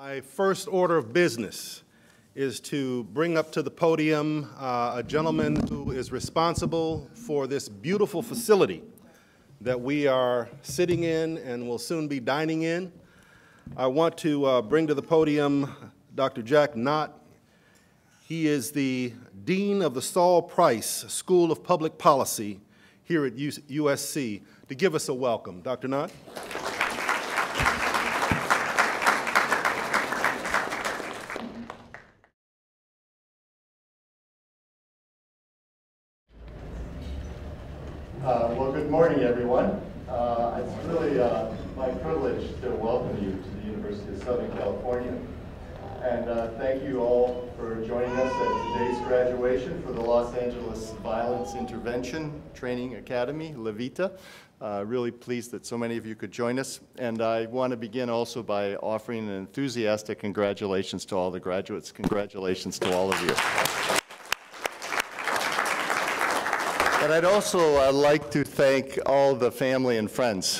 My first order of business is to bring up to the podium a gentleman who is responsible for this beautiful facility that we are sitting in and will soon be dining in. I want to bring to the podium Dr. Jack Knott. He is the Dean of the Saul Price School of Public Policy here at USC, to give us a welcome. Dr. Knott. Well, good morning, everyone. It's really my privilege to welcome you to the University of Southern California. And thank you all for joining us at today's graduation for the Los Angeles Violence Intervention Training Academy, LAVITA. Really pleased that so many of you could join us. And I want to begin also by offering an enthusiastic congratulations to all the graduates. Congratulations to all of you. And I'd also like to thank all the family and friends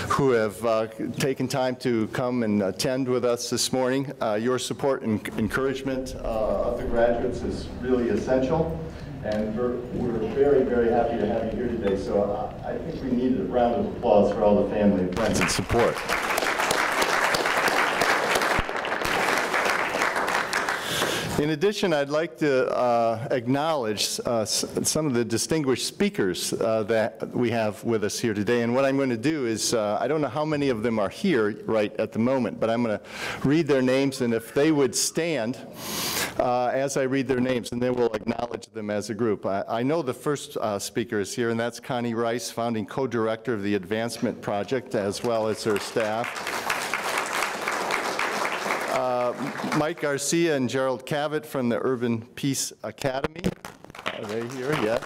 who have taken time to come and attend with us this morning. Your support and encouragement of the graduates is really essential, and we're very, very happy to have you here today. So I think we need a round of applause for all the family and friends and support. In addition, I'd like to acknowledge some of the distinguished speakers that we have with us here today. And what I'm going to do is, I don't know how many of them are here right at the moment, but I'm going to read their names, and if they would stand as I read their names, and then we'll acknowledge them as a group. I know the first speaker is here, and that's Connie Rice, founding co-director of the Advancement Project, as well as her staff. Mike Garcia and Gerald Cavett from the Urban Peace Academy. Are they here yet?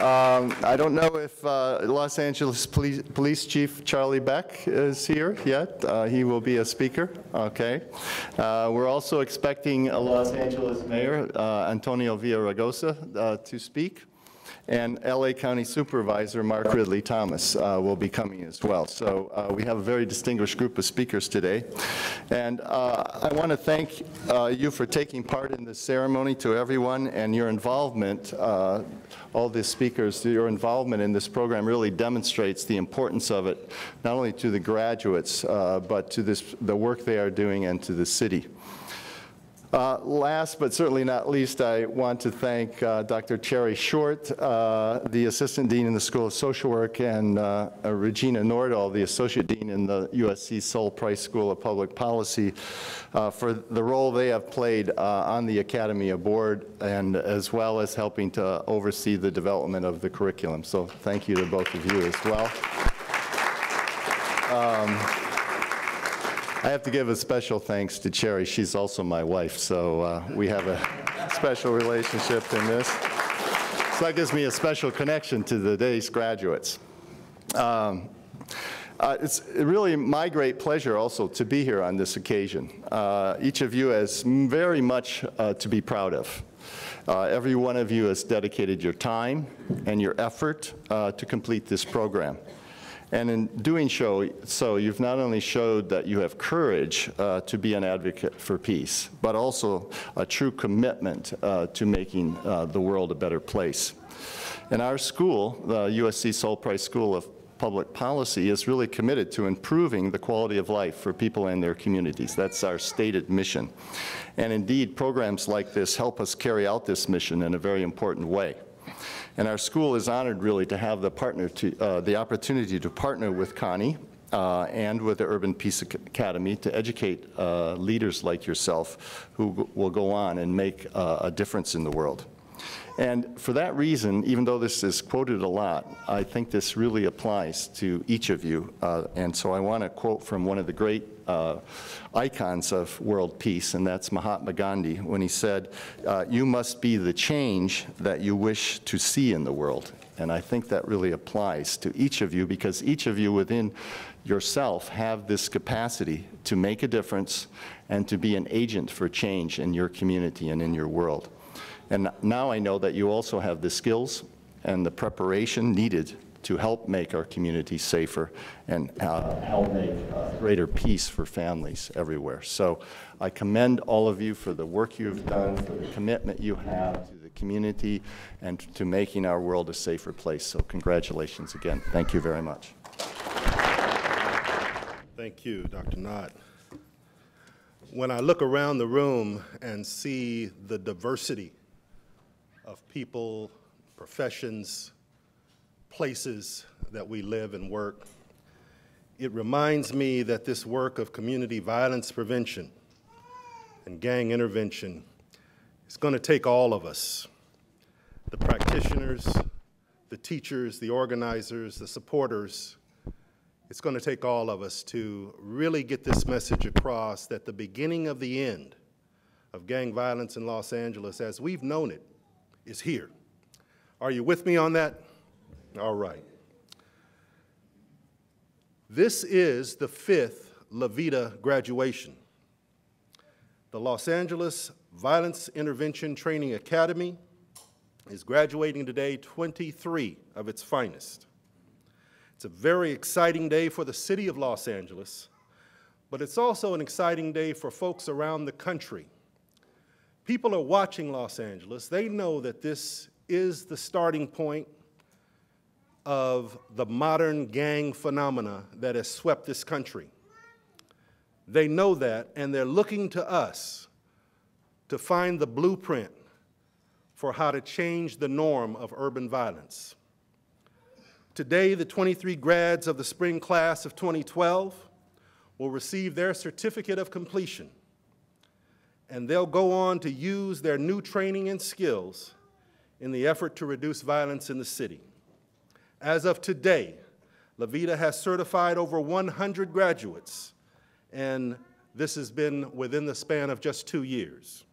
I don't know if Los Angeles Police Chief Charlie Beck is here yet. He will be a speaker. Okay. We're also expecting Los Angeles Mayor Antonio Villaraigosa to speak. And LA County Supervisor Mark Ridley Thomas will be coming as well. So we have a very distinguished group of speakers today. And I want to thank you for taking part in this ceremony, to everyone, and your involvement, all the speakers, your involvement in this program really demonstrates the importance of it, not only to the graduates, but to the work they are doing and to the city. Last but certainly not least, I want to thank Dr. Cherry Short, the Assistant Dean in the School of Social Work, and Regina Nordahl, the Associate Dean in the USC Saul Price School of Public Policy, for the role they have played on the Academy Board, and as well as helping to oversee the development of the curriculum. So thank you to both of you as well. I have to give a special thanks to Cherry. She's also my wife, so we have a special relationship in this. So that gives me a special connection to today's graduates. It's really my great pleasure also to be here on this occasion. Each of you has very much to be proud of. Every one of you has dedicated your time and your effort to complete this program. And in doing so, you've not only showed that you have courage to be an advocate for peace, but also a true commitment to making the world a better place. And our school, the USC Saul Price School of Public Policy, is really committed to improving the quality of life for people in their communities. That's our stated mission. And indeed, programs like this help us carry out this mission in a very important way. And our school is honored really to have the opportunity to partner with Connie and with the Urban Peace Academy to educate leaders like yourself who will go on and make a difference in the world. And for that reason, even though this is quoted a lot, I think this really applies to each of you. And so I want to quote from one of the great icons of world peace, and that's Mahatma Gandhi, when he said, "You must be the change that you wish to see in the world." And I think that really applies to each of you, because each of you within yourself have this capacity to make a difference and to be an agent for change in your community and in your world. And now I know that you also have the skills and the preparation needed to help make our community safer and help make greater peace for families everywhere. So I commend all of you for the work you've done, for the commitment you have to the community, and to making our world a safer place. So congratulations again. Thank you very much. Thank you, Dr. Knott. When I look around the room and see the diversity of people, professions, places that we live and work, it reminds me that this work of community violence prevention and gang intervention is going to take all of us, the practitioners, the teachers, the organizers, the supporters. It's going to take all of us to really get this message across that the beginning of the end of gang violence in Los Angeles, as we've known it, is here. Are you with me on that? All right. This is the 5th LAVITA graduation. The Los Angeles Violence Intervention Training Academy is graduating today 23 of its finest. It's a very exciting day for the city of Los Angeles, but it's also an exciting day for folks around the country. People are watching Los Angeles. They know that this is the starting point of the modern gang phenomena that has swept this country. They know that, and they're looking to us to find the blueprint for how to change the norm of urban violence. Today, the 23 grads of the spring class of 2012 will receive their certificate of completion, and they'll go on to use their new training and skills in the effort to reduce violence in the city. As of today, LAVITA has certified over 100 graduates, and this has been within the span of just 2 years.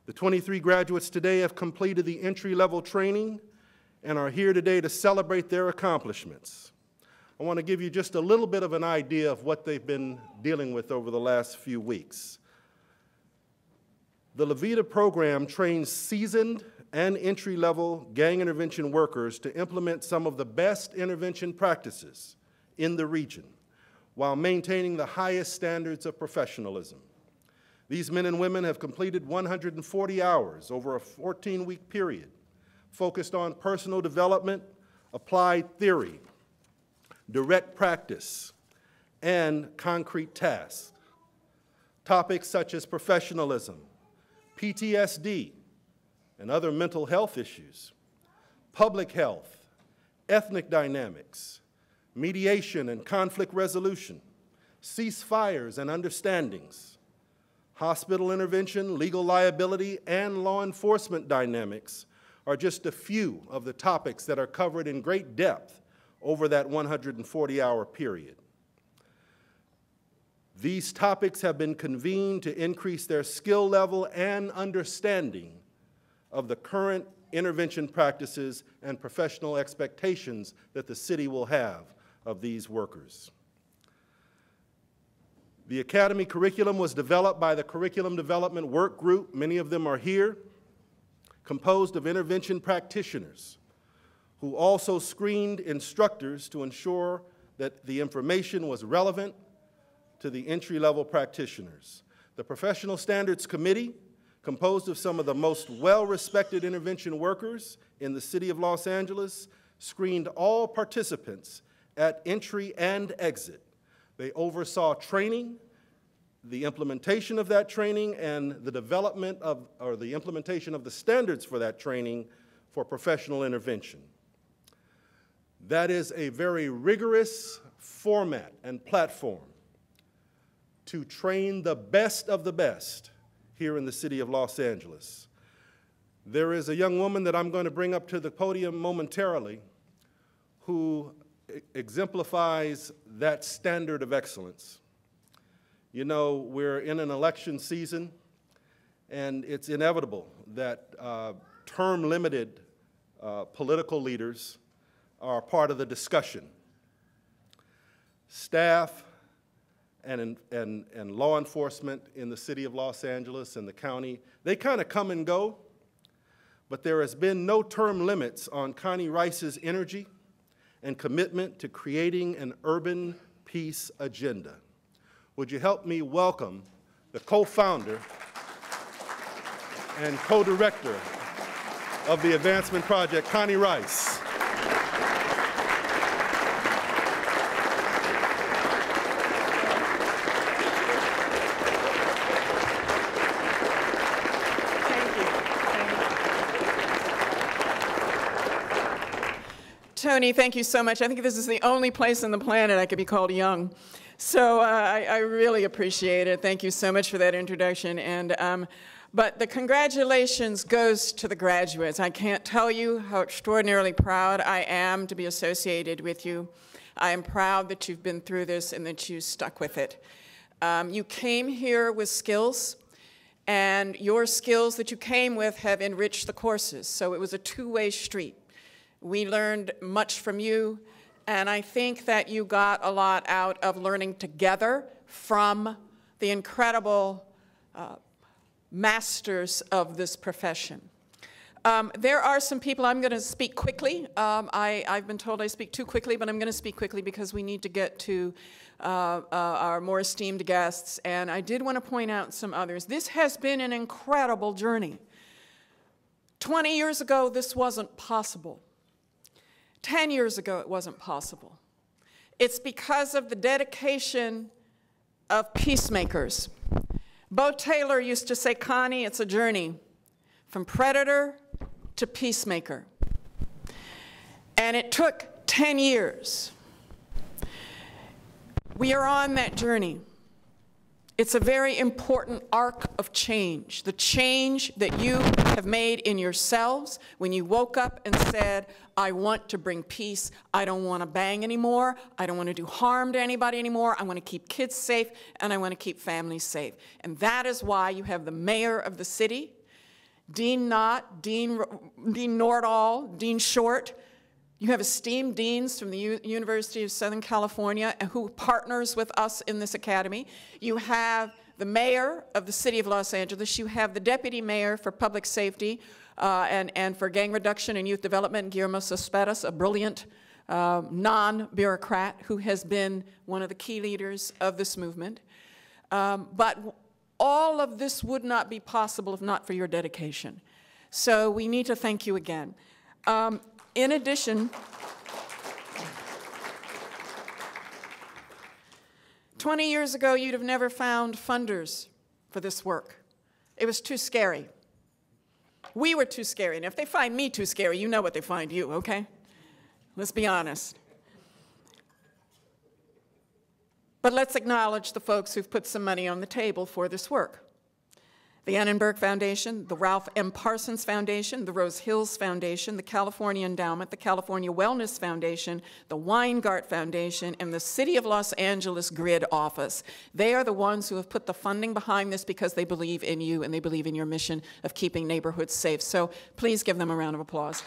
The 23 graduates today have completed the entry-level training and are here today to celebrate their accomplishments. I want to give you just a little bit of an idea of what they've been dealing with over the last few weeks. The LAVITA program trains seasoned and entry-level gang intervention workers to implement some of the best intervention practices in the region while maintaining the highest standards of professionalism. These men and women have completed 140 hours over a 14-week period, focused on personal development, applied theory, direct practice, and concrete tasks. Topics such as professionalism, PTSD, and other mental health issues, public health, ethnic dynamics, mediation and conflict resolution, ceasefires and understandings, hospital intervention, legal liability, and law enforcement dynamics are just a few of the topics that are covered in great depth over that 140-hour period. These topics have been convened to increase their skill level and understanding of the current intervention practices and professional expectations that the city will have of these workers. The Academy curriculum was developed by the Curriculum Development Work Group, many of them are here, composed of intervention practitioners who also screened instructors to ensure that the information was relevant to the entry-level practitioners. The Professional Standards Committee, composed of some of the most well-respected intervention workers in the city of Los Angeles, screened all participants at entry and exit. They oversaw training, the implementation of that training, and the development of, or the implementation of the standards for that training for professional intervention. That is a very rigorous format and platform to train the best of the best here in the city of Los Angeles. There is a young woman that I'm going to bring up to the podium momentarily who exemplifies that standard of excellence. You know, we're in an election season, and it's inevitable that term-limited political leaders are part of the discussion. Staff and law enforcement in the city of Los Angeles and the county, they kind of come and go, but there has been no term limits on Connie Rice's energy and commitment to creating an urban peace agenda. Would you help me welcome the co-founder and co-director of the Advancement Project, Connie Rice. Tony, thank you so much. I think this is the only place on the planet I could be called young. So I really appreciate it. Thank you so much for that introduction. But the congratulations goes to the graduates. I can't tell you how extraordinarily proud I am to be associated with you. I am proud that you've been through this and that you stuck with it. You came here with skills, and your skills that you came with have enriched the courses. So it was a two-way street. We learned much from you, and I think that you got a lot out of learning together from the incredible masters of this profession. There are some people, I'm going to speak quickly. I've been told I speak too quickly, but I'm going to speak quickly because we need to get to our more esteemed guests, and I did want to point out some others. This has been an incredible journey. 20 years ago, this wasn't possible. 10 years ago, it wasn't possible. It's because of the dedication of peacemakers. Bo Taylor used to say, Connie, it's a journey from predator to peacemaker. And it took 10 years. We are on that journey. It's a very important arc of change, the change that you have made in yourselves when you woke up and said, I want to bring peace. I don't want to bang anymore. I don't want to do harm to anybody anymore. I want to keep kids safe, and I want to keep families safe. And that is why you have the mayor of the city, Dean Knott, Dean Nordahl, Dean Short. You have esteemed deans from the University of Southern California who partners with us in this academy. You have the mayor of the city of Los Angeles. You have the deputy mayor for public safety and for gang reduction and youth development, Guillermo Cespedes, a brilliant non-bureaucrat who has been one of the key leaders of this movement. But all of this would not be possible if not for your dedication. So we need to thank you again. In addition, 20 years ago, you'd have never found funders for this work. It was too scary. We were too scary. And if they find me too scary, you know what they find you, okay? Let's be honest. But let's acknowledge the folks who've put some money on the table for this work. The Annenberg Foundation, the Ralph M. Parsons Foundation, the Rose Hills Foundation, the California Endowment, the California Wellness Foundation, the Weingart Foundation, and the City of Los Angeles Grid Office. They are the ones who have put the funding behind this because they believe in you and they believe in your mission of keeping neighborhoods safe. So please give them a round of applause.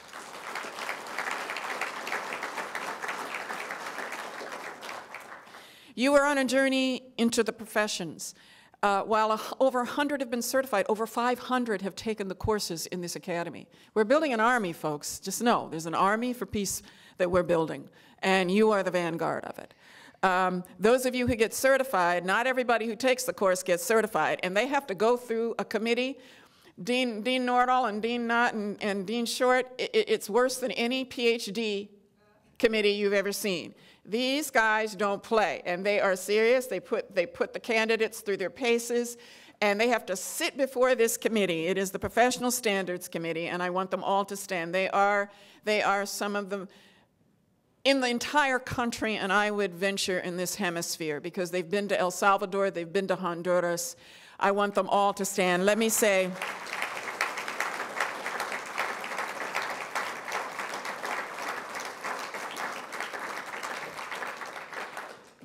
You are on a journey into the professions. While over 100 have been certified, over 500 have taken the courses in this academy. We're building an army, folks. Just know, there's an army for peace that we're building, and you are the vanguard of it. Those of you who get certified, not everybody who takes the course gets certified, and they have to go through a committee. Dean Nordahl and Dean Knott and Dean Short, it's worse than any PhD committee you've ever seen. These guys don't play, and they are serious. They put the candidates through their paces, and they have to sit before this committee. It is the Professional Standards Committee, and I want them all to stand. They are some of them in the entire country, and I would venture in this hemisphere, because they've been to El Salvador, they've been to Honduras. I want them all to stand. Let me say,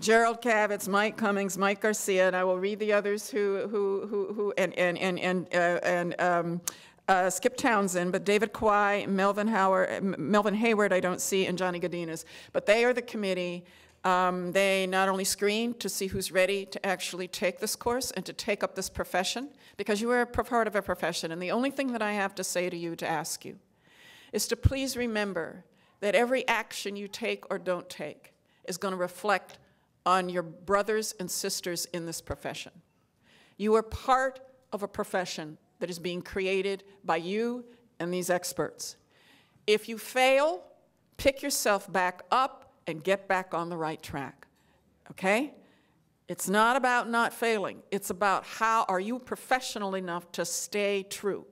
Gerald Kavitz, Mike Cummings, Mike Garcia, and I will read the others Skip Townsend, but David Kwai, Melvin Hayward I don't see, and Johnny Godinez. But they are the committee. They not only screen to see who's ready to actually take this course and to take up this profession, because you are a part of a profession, and the only thing that I have to say to you, to ask you, is to please remember that every action you take or don't take is going to reflect on your brothers and sisters in this profession. You are part of a profession that is being created by you and these experts. If you fail, pick yourself back up and get back on the right track, okay? It's not about not failing. It's about how are you professional enough to stay true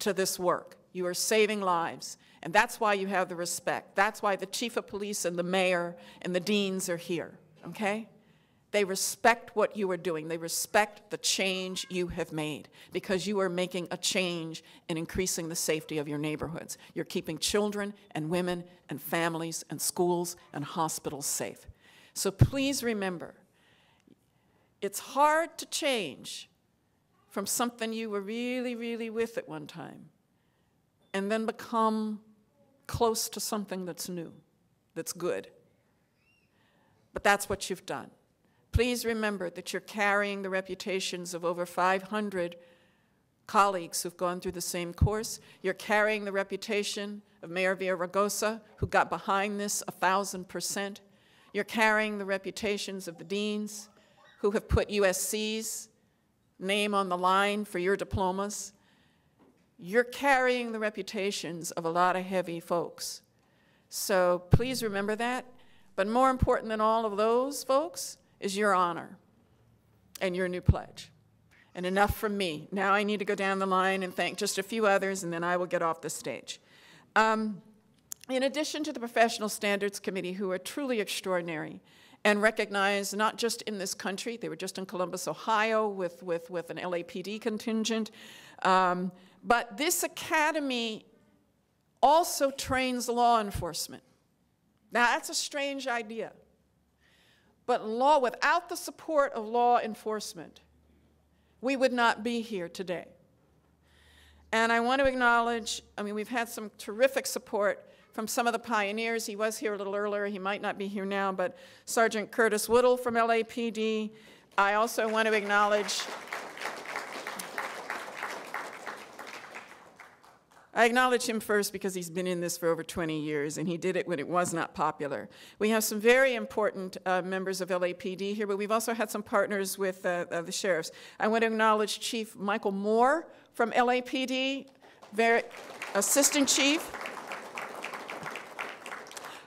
to this work. You are saving lives, and that's why you have the respect. That's why the chief of police and the mayor and the deans are here, okay? They respect what you are doing. They respect the change you have made because you are making a change and increasing the safety of your neighborhoods. You're keeping children and women and families and schools and hospitals safe. So please remember, it's hard to change from something you were really, really with at one time and then become close to something that's new, that's good. But that's what you've done. Please remember that you're carrying the reputations of over 500 colleagues who've gone through the same course. You're carrying the reputation of Mayor Villaraigosa, who got behind this 1,000%. You're carrying the reputations of the deans who have put USC's name on the line for your diplomas. You're carrying the reputations of a lot of heavy folks. So please remember that. But more important than all of those folks is your honor and your new pledge. And enough from me. Now I need to go down the line and thank just a few others, and then I will get off the stage. In addition to the Professional Standards Committee, who are truly extraordinary and recognized not just in this country, they were just in Columbus, Ohio with an LAPD contingent, but this academy also trains law enforcement. Now that's a strange idea. But without the support of law enforcement, we would not be here today. And I want to acknowledge, we've had some terrific support from some of the pioneers. He was here a little earlier. He might not be here now, but Sergeant Curtis Woodall from LAPD. I also want to acknowledge him first because he's been in this for over 20 years, and he did it when it was not popular. We have some very important members of LAPD here, but we've also had some partners with the sheriffs. I want to acknowledge Chief Michael Moore from LAPD, Assistant Chief.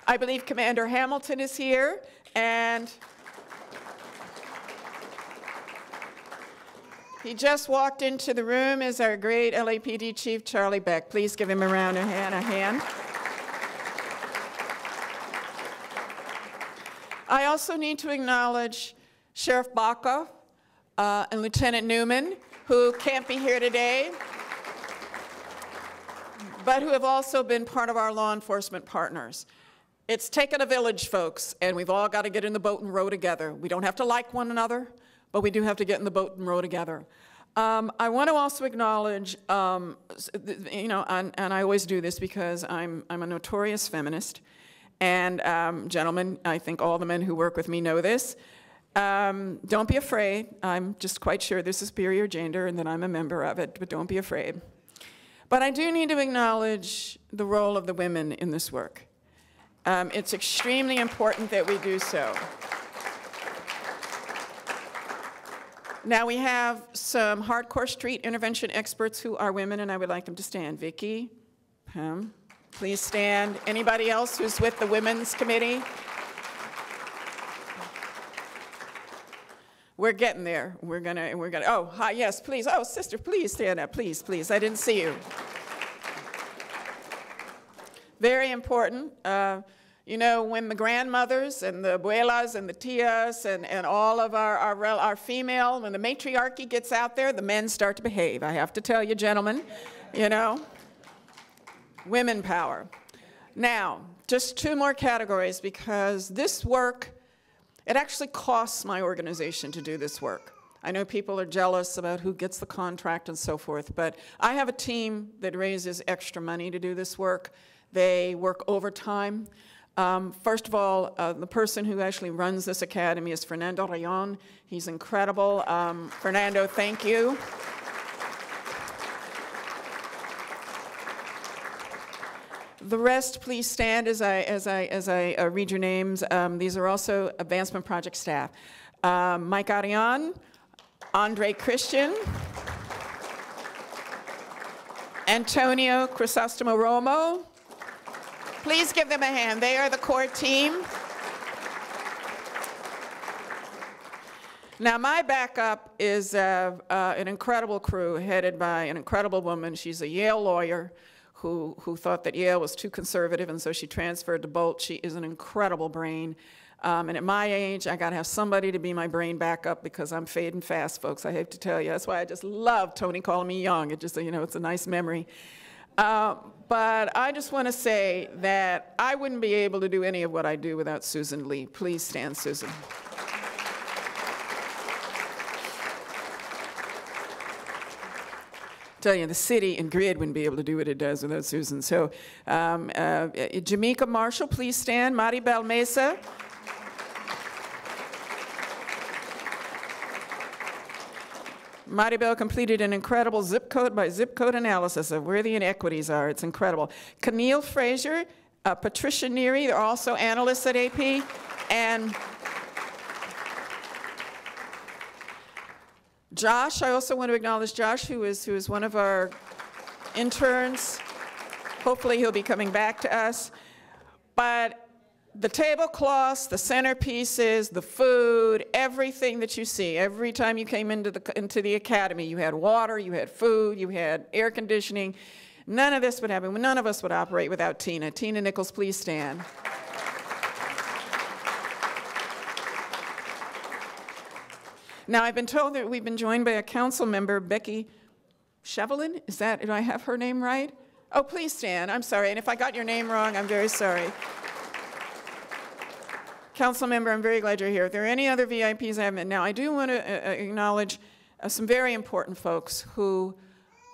I believe Commander Hamilton is here, and he just walked into the room as our great LAPD Chief, Charlie Beck. Please give him a round of a hand. I also need to acknowledge Sheriff Baca and Lieutenant Newman, who can't be here today, but who have also been part of our law enforcement partners. It's taken a village, folks, and we've all got to get in the boat and row together. We don't have to like one another, but we do have to get in the boat and row together. I want to also acknowledge, and I always do this because I'm a notorious feminist, and gentlemen, I think all the men who work with me know this. Don't be afraid. I'm just quite sure there's a superior gender and that I'm a member of it, but don't be afraid. But I do need to acknowledge the role of the women in this work. It's extremely important that we do so. Now we have some hardcore street intervention experts who are women, and I would like them to stand. Vicki, Pam, please stand. Anybody else who's with the Women's Committee? We're getting there. We're gonna, oh, hi, yes, please. Oh, sister, please stand up, please, please. I didn't see you. Very important. You know, when the grandmothers and the abuelas and the tias and all of our female, when the matriarchy gets out there, the men start to behave. I have to tell you, gentlemen, you know, women power. Now, just two more categories because this work, it actually costs my organization to do this work. I know people are jealous about who gets the contract and so forth, but I have a team that raises extra money to do this work. They work overtime. First of all, the person who actually runs this academy is Fernando Rayon. He's incredible. Fernando, thank you. The rest, please stand as I read your names. These are also advancement project staff. Mike Arian, Andre Christian, Antonio Crisostomo Romo. Please give them a hand. They are the core team. Now, my backup is an incredible crew headed by an incredible woman. She's a Yale lawyer who thought that Yale was too conservative, and so she transferred to Bolt. She is an incredible brain. And at my age, I got to have somebody to be my brain backup because I'm fading fast, folks. I hate to tell you. That's why I just love Tony calling me young. It just, you know, it's a nice memory. But I just want to say that I wouldn't be able to do any of what I do without Susan Lee. Please stand, Susan. Tell you, the city and grid wouldn't be able to do what it does without Susan. So, Jamaica Marshall, please stand. Maribel Mesa. Maribel completed an incredible zip code by zip code analysis of where the inequities are. It's incredible. Camille Frazier, Patricia Neary, they're also analysts at AP, and Josh, I also want to acknowledge Josh, who is one of our interns. Hopefully he'll be coming back to us. But the tablecloths, the centerpieces, the food, everything that you see, every time you came into the academy, you had water, you had food, you had air conditioning. None of this would happen. None of us would operate without Tina. Tina Nichols, please stand. Now, I've been told that we've been joined by a council member, Becky Chevelin. Is that, do I have her name right? Oh, please stand. I'm sorry. And if I got your name wrong, I'm very sorry. Council member, I'm very glad you're here. If there are any other VIPs I haven't met, now I do want to acknowledge some very important folks who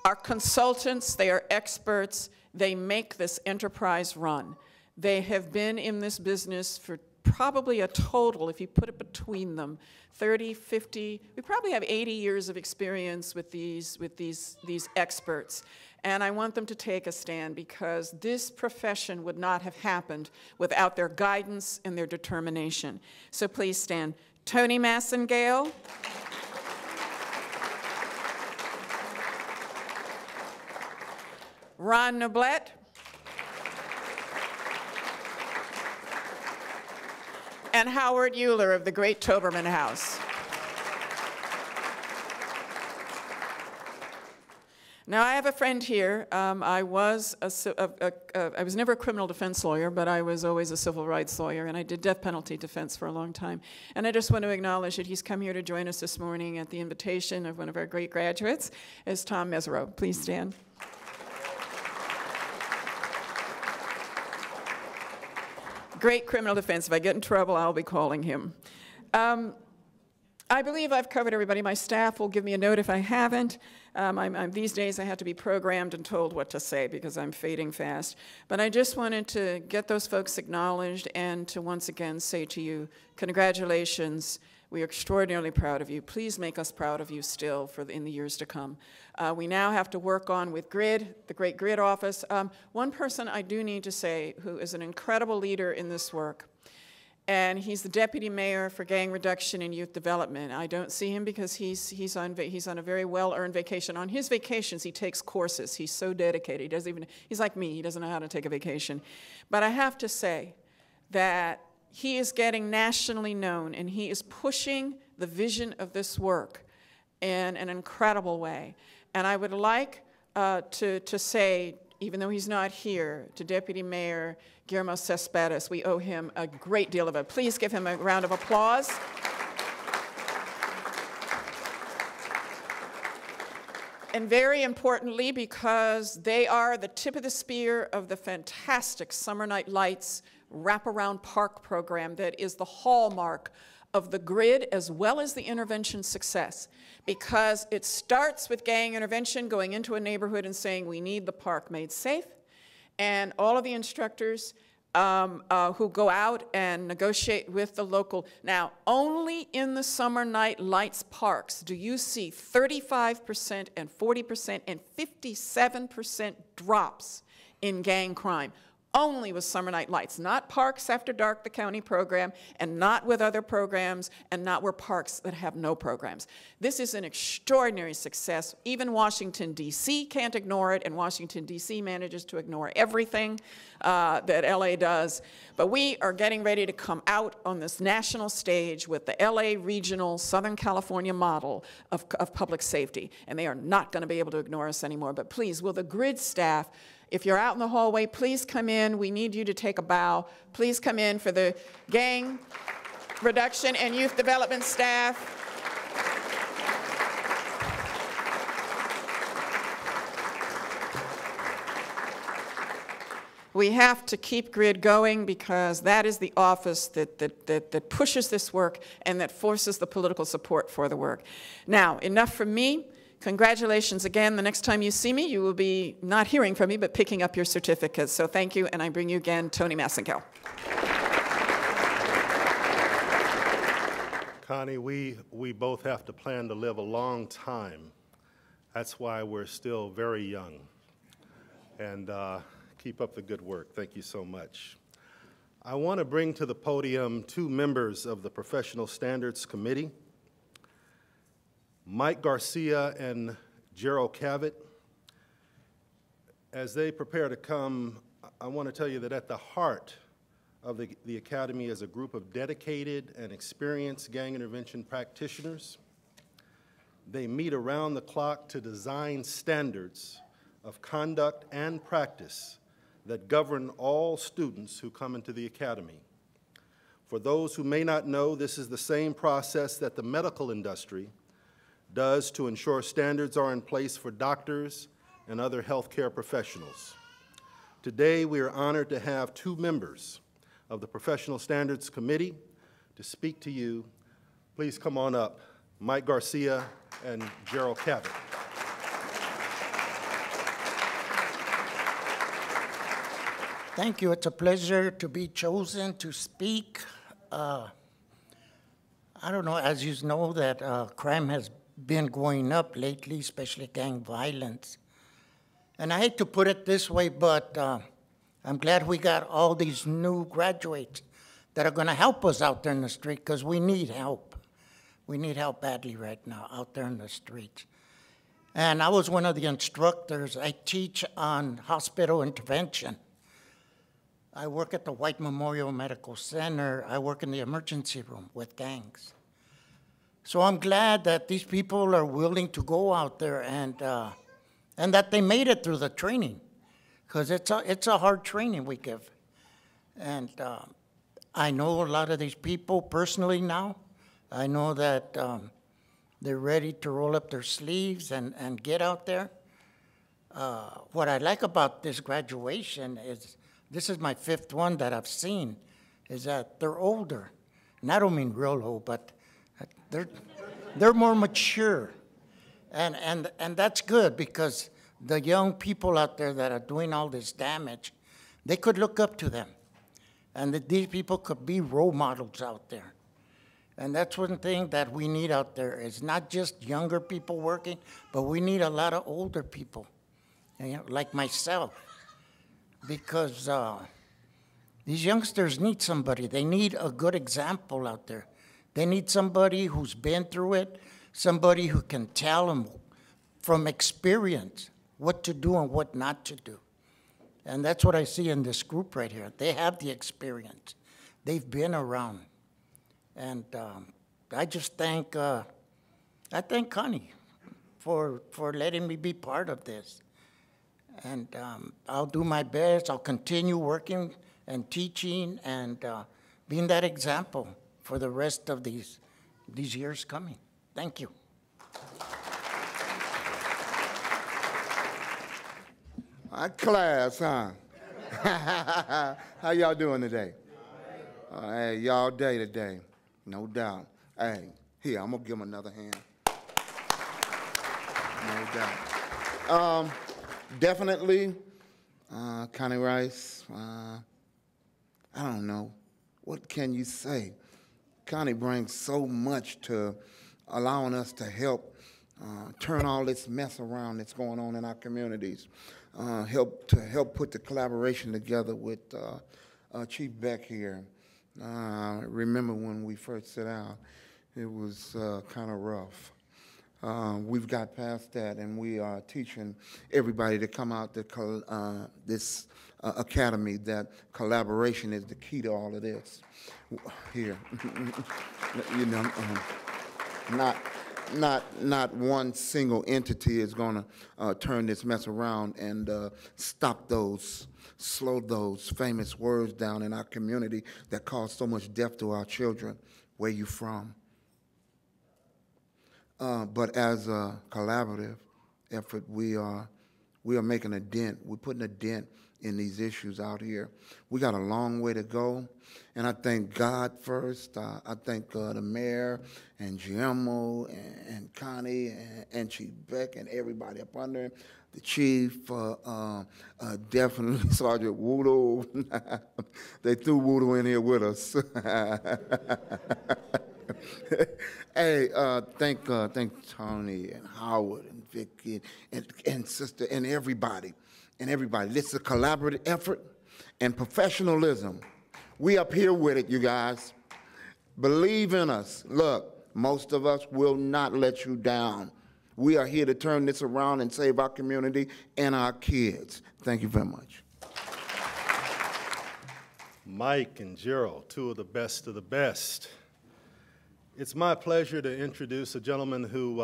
are consultants, they are experts, they make this enterprise run. They have been in this business for probably a total, if you put it between them, 30, 50, we probably have 80 years of experience with these experts. And I want them to take a stand because this profession would not have happened without their guidance and their determination. So please stand. Tony Massengale. Ron Noblet. And Howard Euler of the Great Toberman House. Now, I have a friend here. I was never a criminal defense lawyer, but I was always a civil rights lawyer, and I did death penalty defense for a long time. And I just want to acknowledge that he's come here to join us this morning at the invitation of one of our great graduates, is Tom Mesereau. Please stand. Great criminal defense. If I get in trouble, I'll be calling him. I believe I've covered everybody. My staff will give me a note if I haven't. These days I have to be programmed and told what to say because I'm fading fast. But I just wanted to get those folks acknowledged and to once again say to you, congratulations. We are extraordinarily proud of you. Please make us proud of you still in the years to come. We now have to work on with GRID, the great GRID office. One person I do need to say who is an incredible leader in this work, and he's the deputy mayor for gang reduction and youth development. I don't see him because he's on a very well-earned vacation. On his vacations, he takes courses. He's so dedicated. He's like me. He doesn't know how to take a vacation. But I have to say that he is getting nationally known, and he is pushing the vision of this work in an incredible way. And I would like to say, even though he's not here, to Deputy Mayor Guillermo Cespedes, we owe him a great deal of it. Please give him a round of applause. And very importantly, because they are the tip of the spear of the fantastic Summer Night Lights wraparound park program that is the hallmark of the GRID as well as the intervention success, because it starts with gang intervention, going into a neighborhood and saying we need the park made safe, and all of the instructors who go out and negotiate with the local. Now, only in the Summer Night Lights parks do you see 35% and 40% and 57% drops in gang crime. only with Summer Night Lights, not Parks After Dark, the county program, and not with other programs, and not where parks that have no programs. This is an extraordinary success. Even Washington, D.C. can't ignore it, and Washington, D.C. manages to ignore everything that L.A. does. But we are getting ready to come out on this national stage with the L.A. regional Southern California model of public safety, and they are not going to be able to ignore us anymore. But please, will the grid staff, if you're out in the hallway, please come in. We need you to take a bow. Please come in for the gang reduction and youth development staff. We have to keep GRID going because that is the office that pushes this work and that forces the political support for the work. Now, enough from me. Congratulations again. The next time you see me, you will be not hearing from me, but picking up your certificates. So thank you, and I bring you again Tony Massengill. Connie, we both have to plan to live a long time. That's why we're still very young. And keep up the good work. Thank you so much. I want to bring to the podium two members of the Professional Standards Committee, Mike Garcia and Gerald Cavett. As they prepare to come, I want to tell you that at the heart of the Academy is a group of dedicated and experienced gang intervention practitioners. They meet around the clock to design standards of conduct and practice that govern all students who come into the Academy. For those who may not know, this is the same process that the medical industry does to ensure standards are in place for doctors and other healthcare professionals. Today, we are honored to have two members of the Professional Standards Committee to speak to you. Please come on up, Mike Garcia and Gerald Cavett. Thank you. It's a pleasure to be chosen to speak. I don't know, as you know, that crime has been going up lately, especially gang violence. And I hate to put it this way, but I'm glad we got all these new graduates that are going to help us out there in the street, because we need help. We need help badly right now out there in the streets. And I was one of the instructors. I teach on hospital intervention. I work at the White Memorial Medical Center. I work in the emergency room with gangs. So I'm glad that these people are willing to go out there and that they made it through the training, because it's a hard training we give. And I know a lot of these people personally now. I know that they're ready to roll up their sleeves and get out there. What I like about this graduation is, this is my fifth one that I've seen, is that they're older. And I don't mean real old, but they're more mature. And that's good, because the young people out there that are doing all this damage, they could look up to them. And that these people could be role models out there. And that's one thing that we need out there, is not just younger people working, but we need a lot of older people, you know, like myself. Because these youngsters need somebody. They need a good example out there. They need somebody who's been through it, somebody who can tell them from experience what to do and what not to do. And that's what I see in this group right here. They have the experience. They've been around. And I just thank Connie for letting me be part of this. And I'll do my best. I'll continue working and teaching and being that example for the rest of these years coming. Thank you. Class, huh? How y'all doing today? Hey, y'all day today, no doubt. Hey, here, I'm gonna give him another hand. No doubt. Definitely, Connie Rice, I don't know, what can you say? Connie brings so much to allowing us to help turn all this mess around that's going on in our communities. help put the collaboration together with Chief Beck here. Remember when we first set out, it was kind of rough. We've got past that, and we are teaching everybody to come out to this academy that collaboration is the key to all of this. Here, you know, not one single entity is going to turn this mess around and slow those famous words down in our community that cause so much death to our children. Where you from? But as a collaborative effort, we are making a dent. We're putting a dent in these issues out here. We got a long way to go, and I thank God first. I thank the mayor and GMO and Connie and Chief Beck and everybody up under him. The chief, definitely Sergeant Woodle. They threw Woodle in here with us. Hey, thank Tony and Howard and Vicky and Sister and everybody. This is a collaborative effort and professionalism. We up here with it, you guys. Believe in us. Look, most of us will not let you down. We are here to turn this around and save our community and our kids. Thank you very much. Mike and Gerald, two of the best of the best. It's my pleasure to introduce a gentleman who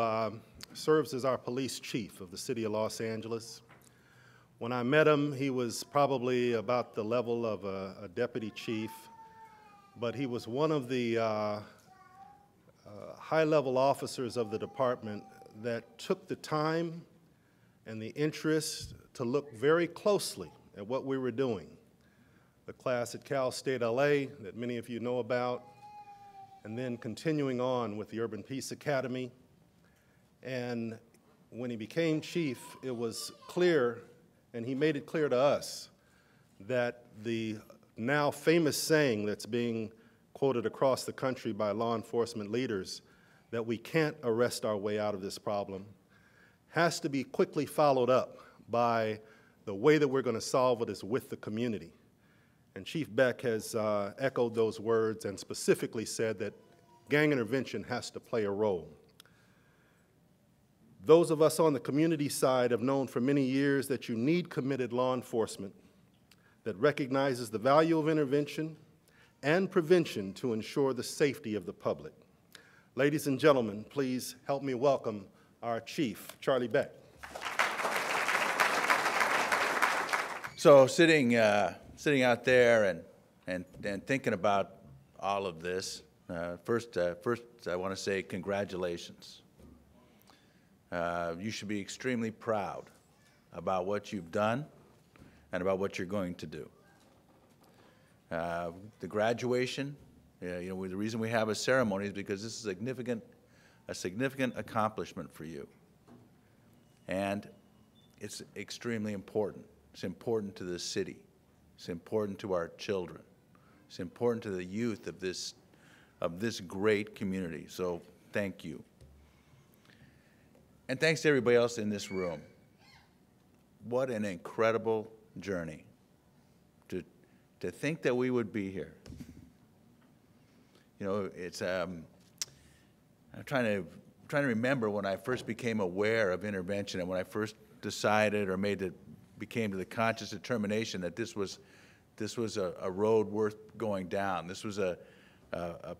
serves as our police chief of the city of Los Angeles. When I met him, he was probably about the level of a deputy chief, but he was one of the high-level officers of the department that took the time and the interest to look very closely at what we were doing. The class at Cal State LA that many of you know about, and then continuing on with the Urban Peace Academy. And when he became chief, it was clear, and he made it clear to us, that the now famous saying that's being quoted across the country by law enforcement leaders, that we can't arrest our way out of this problem, has to be quickly followed up by the way that we're going to solve it is with the community. And Chief Beck has echoed those words and specifically said that gang intervention has to play a role. Those of us on the community side have known for many years that you need committed law enforcement that recognizes the value of intervention and prevention to ensure the safety of the public. Ladies and gentlemen, please help me welcome our chief, Charlie Beck. So sitting out there and thinking about all of this, first I want to say congratulations. You should be extremely proud about what you've done and about what you're going to do. The graduation, the reason we have a ceremony is because this is a significant accomplishment for you. And it's extremely important. It's important to the city. It's important to our children. It's important to the youth of this great community. So thank you. And thanks to everybody else in this room. What an incredible journey to think that we would be here. It's I'm trying to remember when I first became aware of intervention and when I first decided or became to the conscious determination that this was a road worth going down. This was a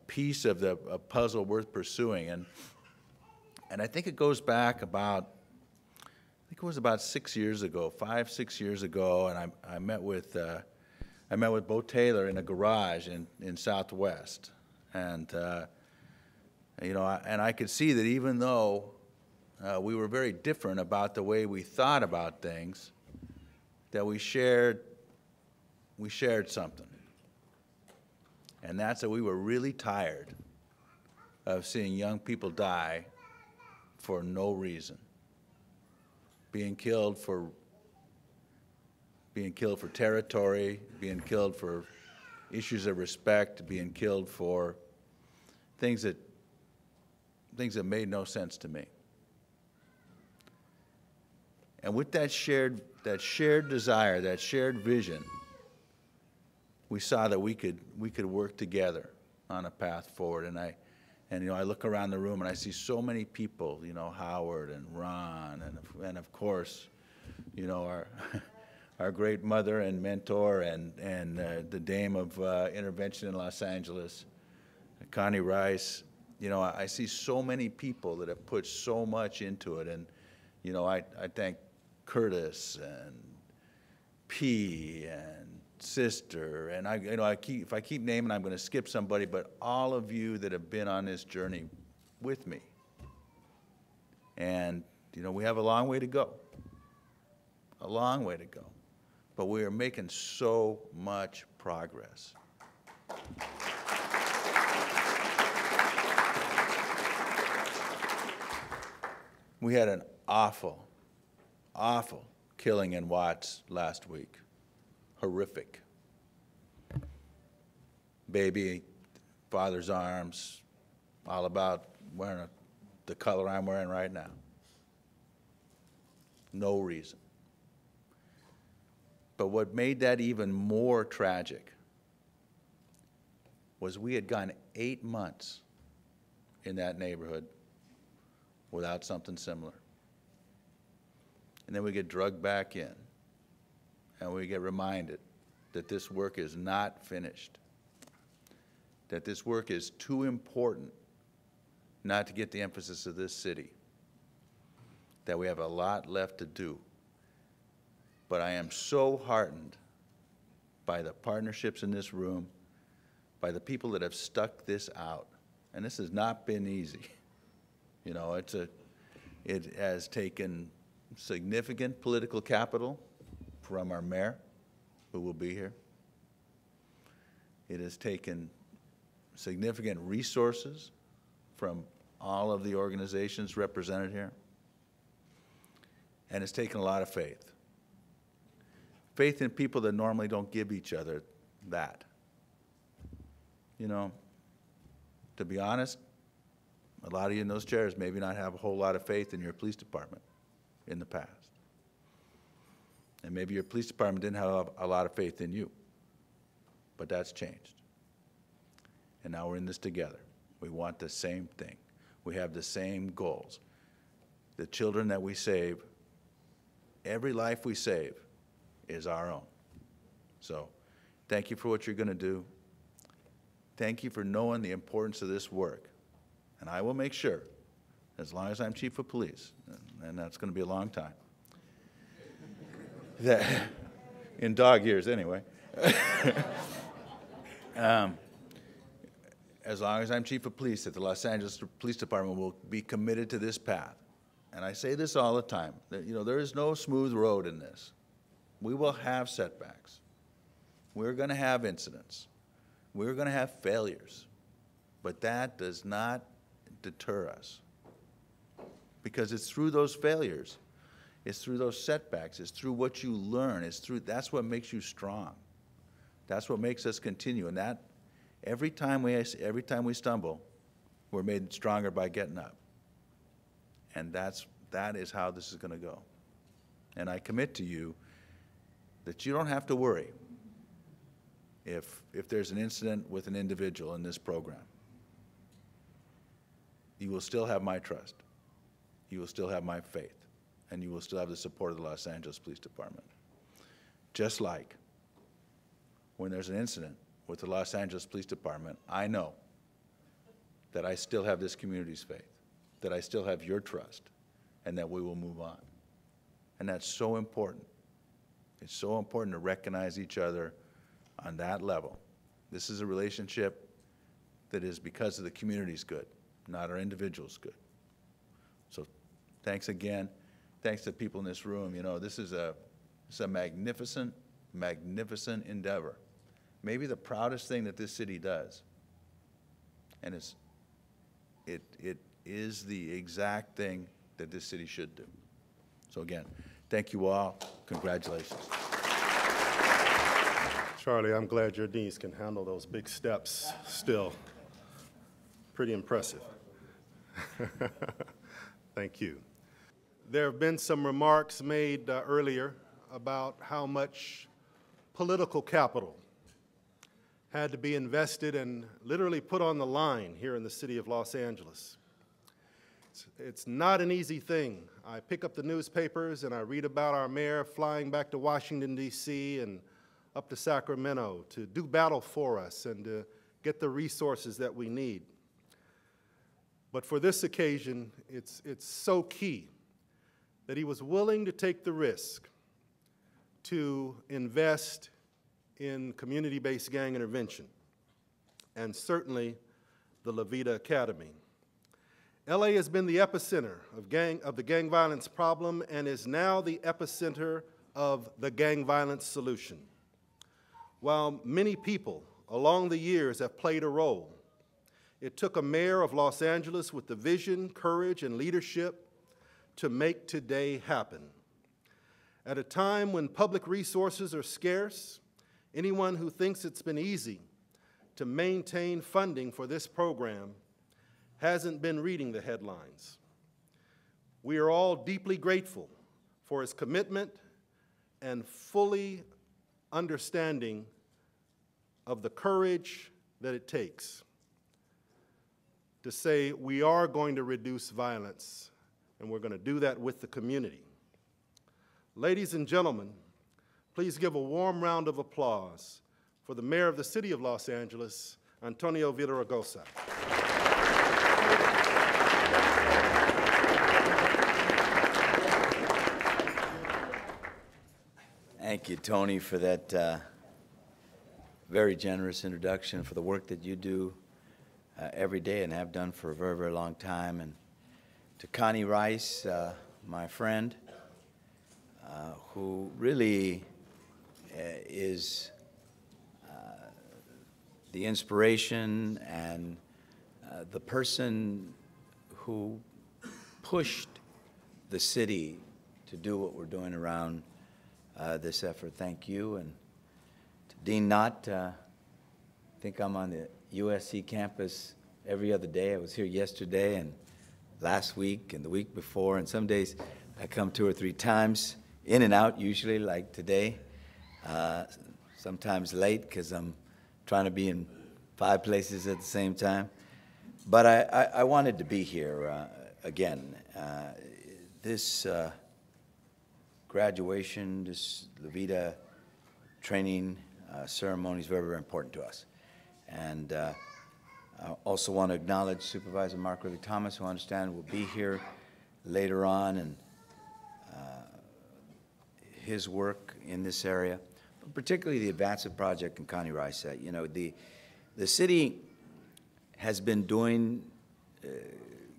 piece of a puzzle worth pursuing. And I think it goes back about, I think it was about 6 years ago, 5, 6 years ago, and I met with Bo Taylor in a garage in Southwest, and and I could see that even though we were very different about the way we thought about things, that we shared something, and that's that we were really tired of seeing young people die for no reason, being killed for territory, being killed for issues of respect, being killed for things that made no sense to me. And with that shared that shared desire, that shared vision, we saw that we could work together on a path forward. And you know, I look around the room and I see so many people, you know, Howard and Ron and of course, you know, our great mother and mentor and the dame of intervention in Los Angeles, Connie Rice. You know, I see so many people that have put so much into it. And, you know, I thank Curtis and P and Sister, and if I keep naming, I'm going to skip somebody, but all of you that have been on this journey with me. And, you know, we have a long way to go. A long way to go. But we are making so much progress. We had an awful, awful killing in Watts last week. Horrific. Baby, father's arms, all about wearing the color I'm wearing right now. No reason. But what made that even more tragic was we had gone 8 months in that neighborhood without something similar. And then we get drugged back in. And we get reminded that this work is not finished, that this work is too important not to get the emphasis of this city, that we have a lot left to do. But I am so heartened by the partnerships in this room, by the people that have stuck this out. And this has not been easy. You know, it has taken significant political capital from our mayor, who will be here. It has taken significant resources from all of the organizations represented here. And it's taken a lot of faith. Faith in people that normally don't give each other that. You know, to be honest, a lot of you in those chairs maybe not have a whole lot of faith in your police department in the past. And maybe your police department didn't have a lot of faith in you. But that's changed. And now we're in this together. We want the same thing. We have the same goals. The children that we save, every life we save is our own. So thank you for what you're going to do. Thank you for knowing the importance of this work. And I will make sure, as long as I'm chief of police, and that's going to be a long time, that, in dog years anyway, as long as I'm chief of police, that the Los Angeles Police Department will be committed to this path. And I say this all the time, that, you know, there is no smooth road in this. We will have setbacks. We're going to have incidents. We're going to have failures. But that does not deter us. Because it's through those failures, it's through those setbacks, it's through what you learn, that's what makes you strong. That's what makes us continue. And that, every time we stumble, we're made stronger by getting up. And that is how this is going to go. And I commit to you that you don't have to worry if there's an incident with an individual in this program. You will still have my trust. You will still have my faith. And you will still have the support of the Los Angeles Police Department. Just like when there's an incident with the Los Angeles Police Department, I know that I still have this community's faith, that I still have your trust, and that we will move on. And that's so important. It's so important to recognize each other on that level. This is a relationship that is because of the community's good, not our individuals' good. So thanks again. Thanks to people in this room. You know, this is a magnificent, magnificent endeavor. Maybe the proudest thing that this city does. And it is the exact thing that this city should do. So again, thank you all. Congratulations. Charlie, I'm glad your niece can handle those big steps still. Pretty impressive. Thank you. There have been some remarks made earlier about how much political capital had to be invested and literally put on the line here in the city of Los Angeles. It's not an easy thing. I pick up the newspapers and I read about our mayor flying back to Washington, D.C. and up to Sacramento to do battle for us and to get the resources that we need. But for this occasion, it's so key that he was willing to take the risk to invest in community-based gang intervention, and certainly the LAVITA Academy. LA has been the epicenter of the gang violence problem and is now the epicenter of the gang violence solution. While many people along the years have played a role, it took a mayor of Los Angeles with the vision, courage, and leadership to make today happen. At a time when public resources are scarce, anyone who thinks it's been easy to maintain funding for this program hasn't been reading the headlines. We are all deeply grateful for his commitment and fully understanding of the courage that it takes to say we are going to reduce violence, and we're going to do that with the community. Ladies and gentlemen, please give a warm round of applause for the mayor of the city of Los Angeles, Antonio Villaraigosa. Thank you, Tony, for that very generous introduction, for the work that you do every day and have done for a very, very long time. And to Connie Rice, my friend, who really is the inspiration and the person who pushed the city to do what we're doing around this effort. Thank you. And to Dean Knott, I think I'm on the USC campus every other day. I was here yesterday and last week and the week before, and some days I come 2 or 3 times, in and out usually, like today. Sometimes late because I'm trying to be in 5 places at the same time. But I wanted to be here again. This graduation, this LAVITA training ceremony is very, very important to us. And I also want to acknowledge Supervisor Mark Ridley Thomas, who I understand will be here later on, and his work in this area, but particularly the Advancement Project and Connie Rice said. You know, the city has been doing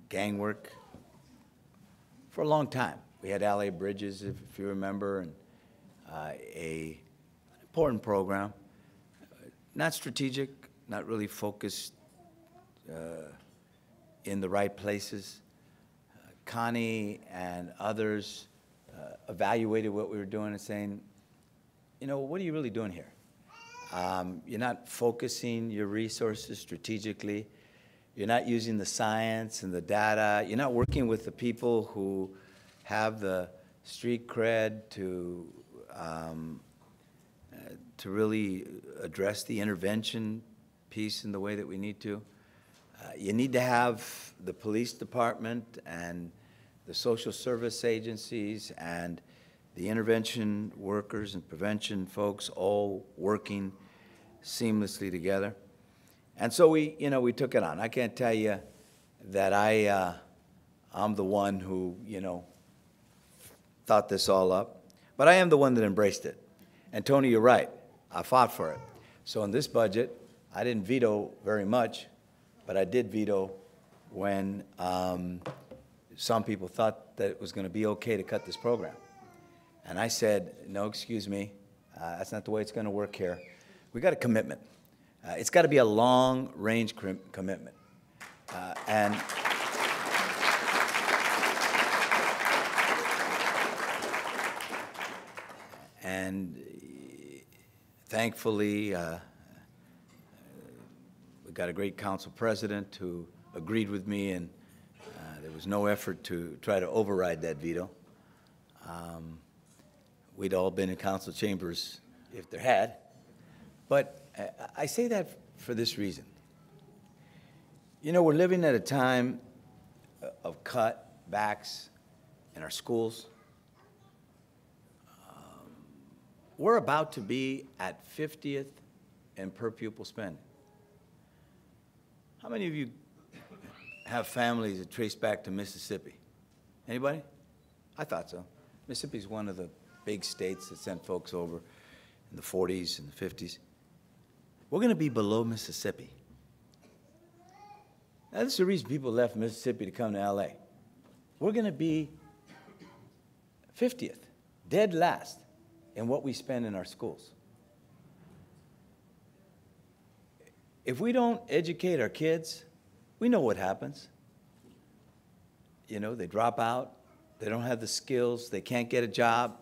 gang work for a long time. We had LA Bridges, if you remember, and an important program, not strategic, not really focused in the right places. Connie and others evaluated what we were doing and saying, you know, what are you really doing here? You're not focusing your resources strategically. You're not using the science and the data. You're not working with the people who have the street cred to really address the intervention piece in the way that we need to. You need to have the police department and the social service agencies and the intervention workers and prevention folks all working seamlessly together. And so we took it on. I can't tell you that I'm the one who, thought this all up, but I am the one that embraced it. And Tony, you're right. I fought for it. So in this budget, I didn't veto very much, but I did veto when some people thought that it was going to be okay to cut this program. And I said, no, excuse me, that's not the way it's going to work here. We got a commitment. It's got to be a long-range commitment. And thankfully, we got a great council president who agreed with me, and there was no effort to try to override that veto. we'd all been in council chambers if there had. But I say that for this reason. You know, we're living at a time of cutbacks in our schools. We're about to be at 50th in per pupil spending. How many of you have families that trace back to Mississippi? Anybody? I thought so. Mississippi's one of the big states that sent folks over in the 40s and the 50s. We're going to be below Mississippi. Now, this is the reason people left Mississippi to come to LA. We're going to be 50th, dead last, in what we spend in our schools. If we don't educate our kids, we know what happens. You know, they drop out, they don't have the skills, they can't get a job,